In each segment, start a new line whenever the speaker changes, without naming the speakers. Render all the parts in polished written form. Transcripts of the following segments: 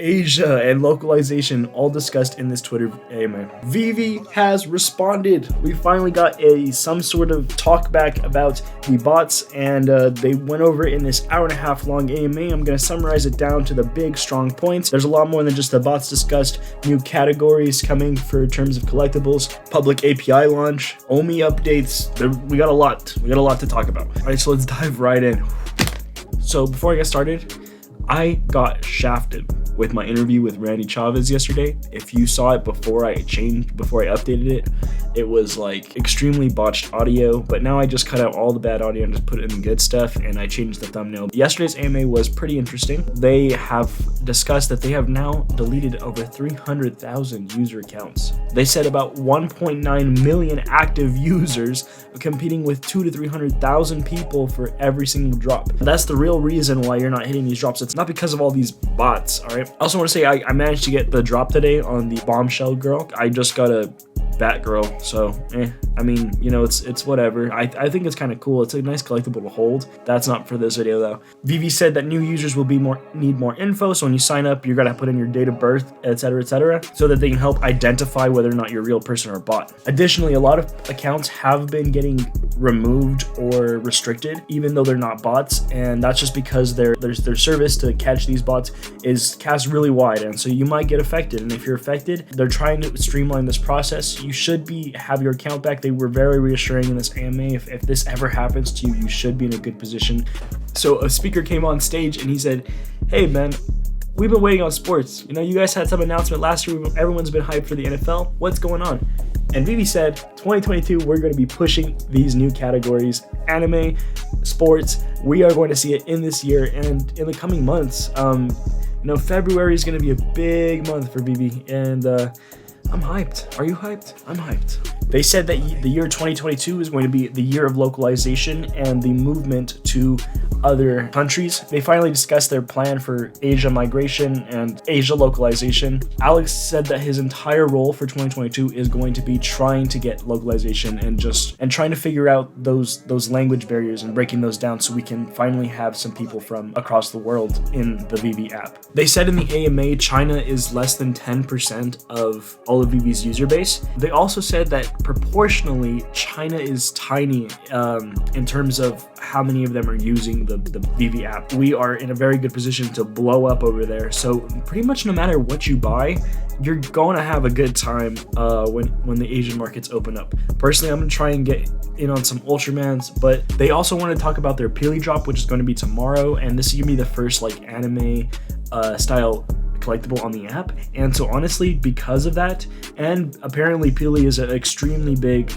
Asia and localization, all discussed in this Twitter AMA. Veve has responded. We finally got some sort of talk back about the bots, and they went over it in this hour-and-a-half long AMA. I'm going to summarize it down to the big, strong points. There's a lot more than just the bots discussed. New categories coming for terms of collectibles, public API launch, OMI updates. We got a lot. We got a lot to talk about. All right, so let's dive right in. So before I get started, I got shafted with my interview with Randy Chavez yesterday. If you saw it before I updated it, it was like extremely botched audio, but now I just cut out all the bad audio and just put it in good stuff, and I changed the thumbnail. Yesterday's AMA was pretty interesting. They have discussed that they have now deleted over 300,000 user accounts. They said about 1.9 million active users competing with 200,000 to 300,000 people for every single drop. That's the real reason why you're not hitting these drops. It's not because of all these bots, all right? I also want to say I managed to get the drop today on the bombshell girl. I just got a Batgirl, so I mean, you know, it's whatever. I think it's kind of cool. It's a nice collectible to hold. That's not for this video though. Veve said that new users will need more info, so when you sign up, you're gonna put in your date of birth, etc., so that they can help identify whether or not you're a real person or a bot. Additionally, a lot of accounts have been getting removed or restricted, even though they're not bots, and that's just because their service to catch these bots is cast really wide, and so you might get affected. And if you're affected, they're trying to streamline this process. You should have your account back. They were very reassuring in this AMA. If this ever happens to you, you should be in a good position. So a speaker came on stage and he said, "Hey man, we've been waiting on sports. You know, you guys had some announcement last year. Everyone's been hyped for the NFL. What's going on?" And Veve said, 2022, we're going to be pushing these new categories, anime, sports. We are going to see it in this year and in the coming months. You know, February is going to be a big month for Veve, and I'm hyped. Are you hyped? I'm hyped. They said that the year 2022 is going to be the year of localization and the movement to other countries. They finally discussed their plan for Asia migration and Asia localization. Alex said that his entire role for 2022 is going to be trying to get localization and trying to figure out those language barriers and breaking those down so we can finally have some people from across the world in the Veve app. They said in the AMA, China is less than 10% of all of Veve's user base. They also said that proportionally, China is tiny in terms of how many of them are using the Veve app. We are in a very good position to blow up over there. So pretty much no matter what you buy, you're going to have a good time when the Asian markets open up. Personally, I'm going to try and get in on some Ultramans, but they also want to talk about their Peely drop, which is going to be tomorrow, and this is going to be the first like anime style collectible on the app. And so honestly, because of that, and apparently Peely is an extremely big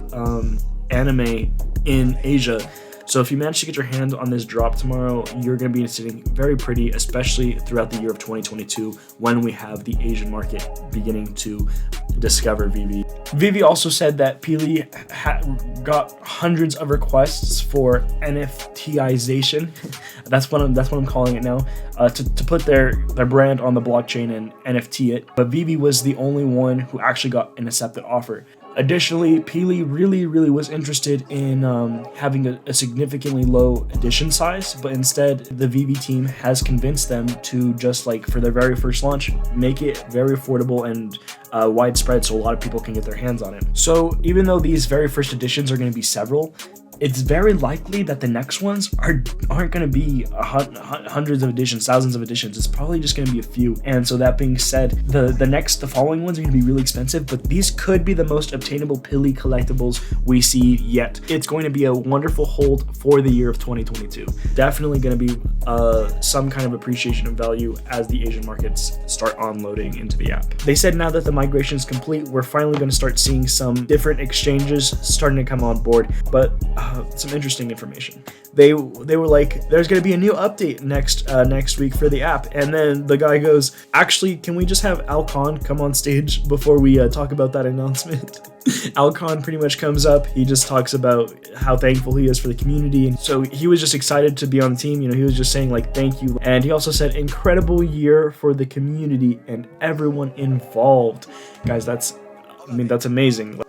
anime in Asia, so if you manage to get your hands on this drop tomorrow, you're going to be sitting very pretty, especially throughout the year of 2022 when we have the Asian market beginning to discover Veve. Veve also said that Peely got hundreds of requests for NFTization. that's what I'm calling it now, to put their brand on the blockchain and NFT it. But Veve was the only one who actually got an accepted offer. Additionally, Peely really was interested in having a significantly low edition size, but instead the Veve team has convinced them to just like for their very first launch, make it very affordable and widespread so a lot of people can get their hands on it. So even though these very first editions are going to be several, it's very likely that the next ones aren't going to be hundreds of editions, thousands of editions. It's probably just going to be a few. And so that being said, the following ones are going to be really expensive, but these could be the most obtainable Peely collectibles we see yet. It's going to be a wonderful hold for the year of 2022. Definitely going to be some kind of appreciation of value as the Asian markets start onloading into the app. They said now that the migration is complete, we're finally going to start seeing some different exchanges starting to come on board, but some interesting information. They were like, there's going to be a new update next week for the app, and then the guy goes, actually, can we just have Alcon come on stage before we talk about that announcement? Alcon pretty much comes up, he just talks about how thankful he is for the community, and so he was just excited to be on the team. You know, he was just saying like thank you, and he also said incredible year for the community and everyone involved. Guys, that's amazing.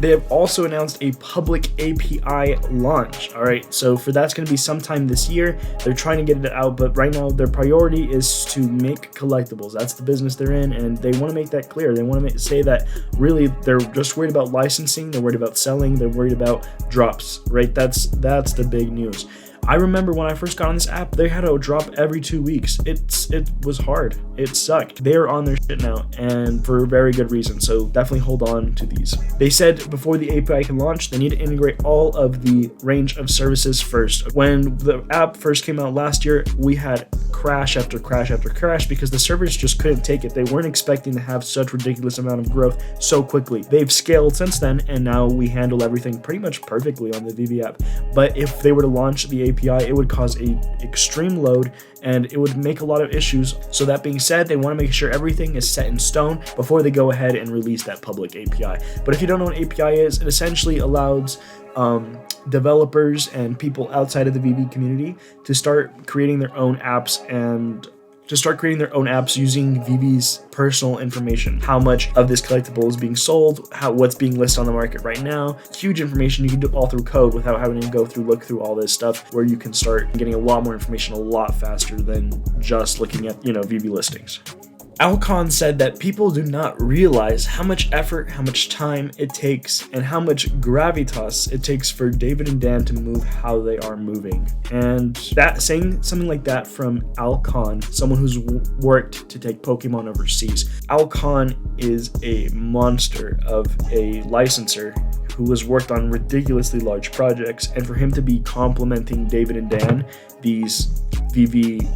They have also announced a public API launch. All right, so for that's going to be sometime this year. They're trying to get it out, but right now their priority is to make collectibles. That's the business they're in, and they want to make that clear. They want to say that really they're just worried about licensing, they're worried about selling, they're worried about drops, right? That's the big news. I remember when I first got on this app, they had a drop every 2 weeks. It was hard. It sucked. They're on their shit now, and for a very good reason. So definitely hold on to these. They said before the API can launch, they need to integrate all of the range of services first. When the app first came out last year, we had crash after crash after crash because the servers just couldn't take it. They weren't expecting to have such ridiculous amount of growth so quickly. They've scaled since then, and now we handle everything pretty much perfectly on the Veve app. But if they were to launch the API, it would cause a extreme load and it would make a lot of issues. So that being said, they want to make sure everything is set in stone before they go ahead and release that public API. But if you don't know what API is, it essentially allows developers and people outside of the Veve community to start creating their own apps using Veve's personal information. How much of this collectible is being sold, what's being listed on the market right now. Huge information you can do all through code without having to look through all this stuff, where you can start getting a lot more information a lot faster than just looking at, Veve listings. Alcon said that people do not realize how much effort, how much time it takes, and how much gravitas it takes for David and Dan to move how they are moving. And that saying something like that from Alcon, someone who's worked to take Pokemon overseas. Alcon is a monster of a licenser who has worked on ridiculously large projects, and for him to be complimenting David and Dan, these Veve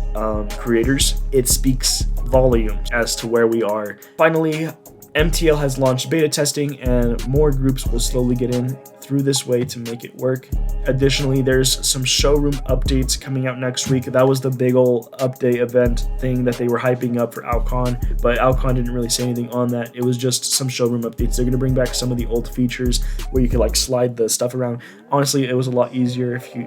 creators, it speaks volumes as to where we are. Finally, MTL has launched beta testing, and more groups will slowly get in through this way to make it work. Additionally, there's some showroom updates coming out next week. That was the big ol' update event thing that they were hyping up for Alcon, but Alcon didn't really say anything on that. It was just some showroom updates. They're gonna bring back some of the old features where you could slide the stuff around. Honestly, it was a lot easier if you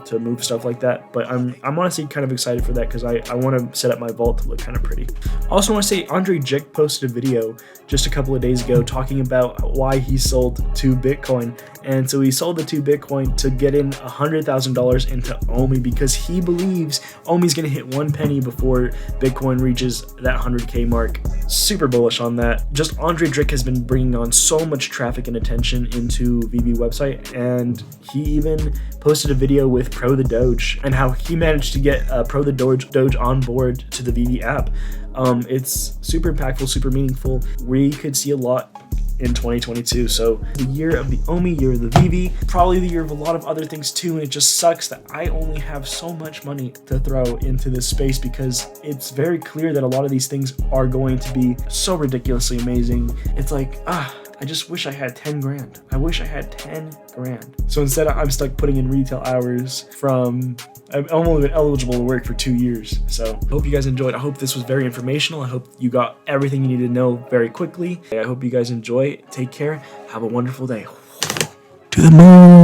to move stuff like that, but I'm honestly kind of excited for that because I want to set up my vault to look kind of pretty. I also want to say Andre Jick posted a video just a couple of days ago talking about why he sold 2 Bitcoin. And so he sold the 2 Bitcoin to get in $100,000 into Omi because he believes Omi's going to hit 1 penny before Bitcoin reaches that 100K mark. Super bullish on that. Just Andre Drick has been bringing on so much traffic and attention into Veve website, and he even posted a video with Pro the Doge and how he managed to get Pro the Doge on board to the Veve app. It's super impactful, super meaningful. We could see a lot in 2022. So the year of the Omi, year of the Veve, probably the year of a lot of other things too, and it just sucks that I only have so much money to throw into this space because it's very clear that a lot of these things are going to be so ridiculously amazing. It's like, I just wish I had 10 grand. I wish I had 10 grand. So instead I'm stuck putting in retail hours from, I've only been eligible to work for 2 years. So I hope you guys enjoyed. I hope this was very informational. I hope you got everything you need to know very quickly. I hope you guys enjoy. Take care. Have a wonderful day. To the moon.